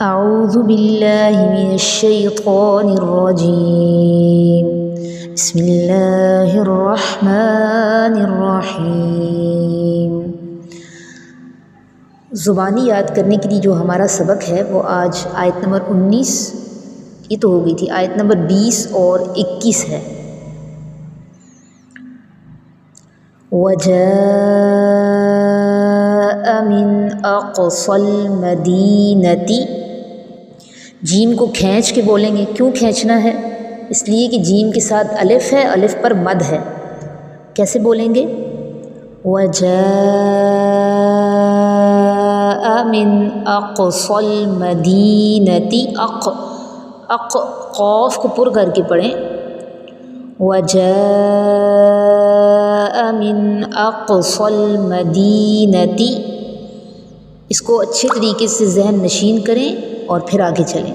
अऊज़ु बिल्लाहि मिनश्शैतानिर्रजीम। बिस्मिल्लाहिर्रहमानिर्रहीम। ज़ुबानी याद करने के लिए जो हमारा सबक है वो आज आयत नंबर 19, ये तो हो गई थी, आयत नंबर 20 और 21 है। वजाअ मिन अक़सल मदीनती, जीम को खींच के बोलेंगे। क्यों खींचना है? इसलिए कि जीम के साथ अलिफ है, अलिफ पर मद है। कैसे बोलेंगे? वजाअ मिन अक़सल मदीनती, अक़ क़ाफ़ को पुर करके पढ़ें। वजाअ मिन अक़सल मदीनती, इसको अच्छे तरीके से ज़हन नशीन करें और फिर आगे चलें।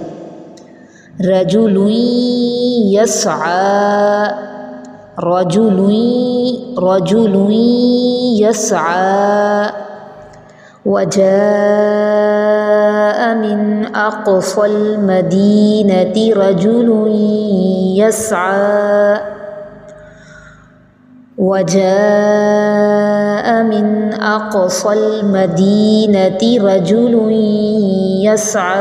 रजुलुन यस्आ, रजुलुन यस्आ। वजाअ मिन अक़सल मदीनती रजुलुन यस्आ। वजाअ मिन अक़सल मदीनती रजुलुन यस्आ।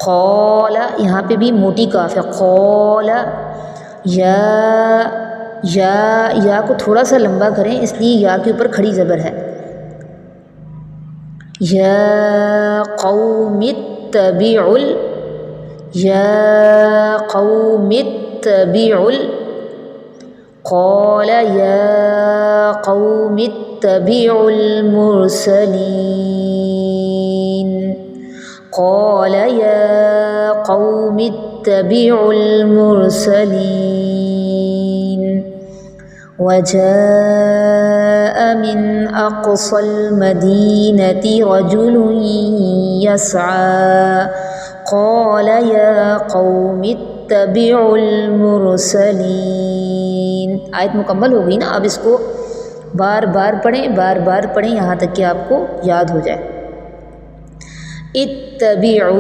क़ाल, यहाँ पे भी मोटी काफ है। क़ाल, या को थोड़ा सा लंबा करें, इसलिए या के ऊपर खड़ी ज़बर है। या क़ौमित्तबिउल, या क़ौमित्तबिउल। क़ाल या क़ौमित्तबिउल मुरसलीन। क़ाल या क़ौमित्तबिउल मुरसलीन। वजाअ मिन अक़सल मदीनती रजुलुन यस्आ। क़ाल या क़ौमित्तबिउल मुरसलीन। आयत मुकम्मल हो गई ना। अब इसको बार बार पढ़ें यहाँ तक कि आपको याद हो जाए। इत्तबिउ,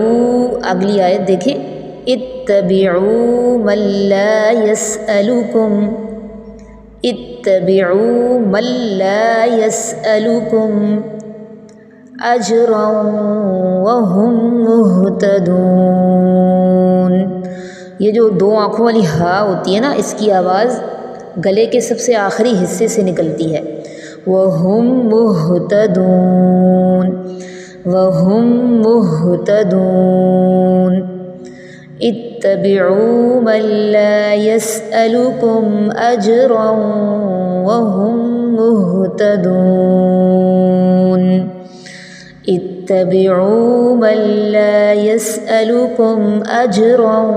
अगली आयत देखें। इत्तबिउ मल्ला यसअलुकुम, इत्तबिउ मल्ला यसअलुकुम अजरन वहुम मुहतदून। ये जो दो आँखों वाली हा होती है ना, इसकी आवाज़ गले के सबसे आखिरी हिस्से से निकलती है। वहुम मुहतदून, वहुम मुहतदून। इत्तबिउ मल्ला यसअलुकुम अजरन वहुम मुहतदून। इत्तबिउ मल्ला यसअलुकुम अजरन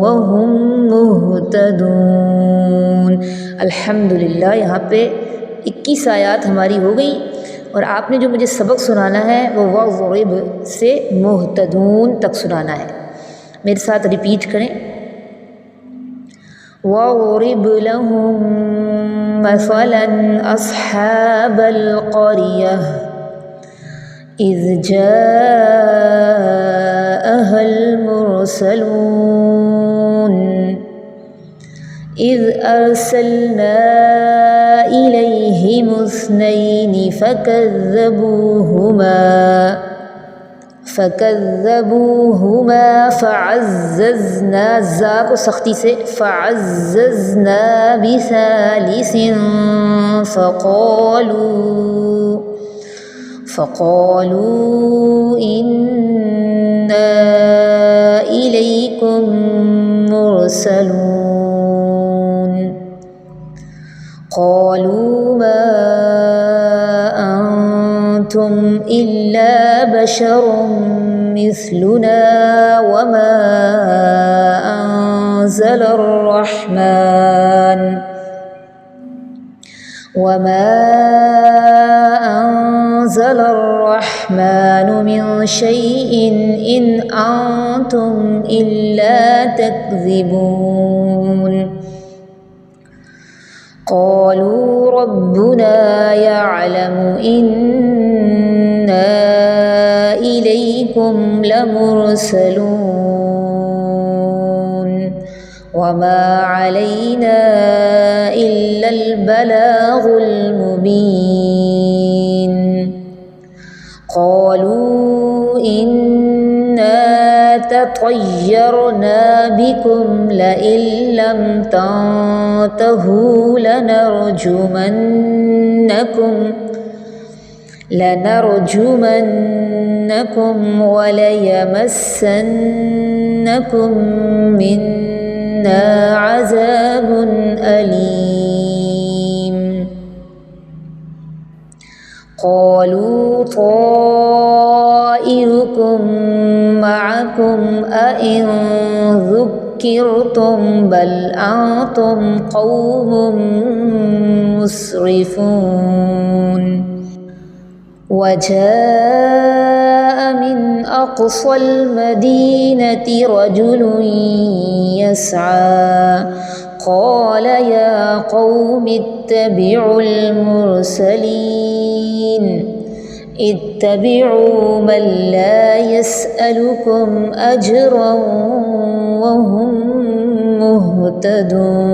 वहुम मुहतदून। अल्हम्दुलिल्लाह, यहाँ पे 21 आयात हमारी हो गई। और आपने जो मुझे सबक सुनाना है वो वज़रिब से मुहतदून तक सुनाना है। मेरे साथ रिपीट करें। वज़रिब लहुम मसलन अस्हाबल क़रियह इज़ जाअहल मुरसलून इज़ अरसलना इलैहिमुस्नैनि फ़कज़्ज़बूहुमा फ़अज़्ज़ज़ना, ज़ा को सख्ती से, फ़अज़्ज़ज़ना बिसालिसिन फ़क़ालू इन्ना इलैकुम मुरसलून। क़ालू मा अंतुम इल्ला बशरुम मिस्लुना वमा अंज़लर रहमानु मिन शैइन इन अंतुम इल्ला तकज़िबून। क़ालू रब्बुना यअलमु इन्ना إليكم لمرسلون وما علينا إلا البلاغ المبين قالوا إنا تطيرنا بكم لئن لم تنتهوا لنرجمنكم وليمسنكم منا عذاب أليم قالوا طائركم معكم أئن ذكرتم بل أنتم قوم مسرفون وجاء من أقصى المدينة رجل يسعى قال يا قوم اتبعوا المرسلين اتبعوا من لا يسألكم أجرا وهم مهتدون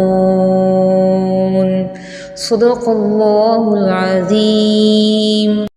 صدق الله العظيم.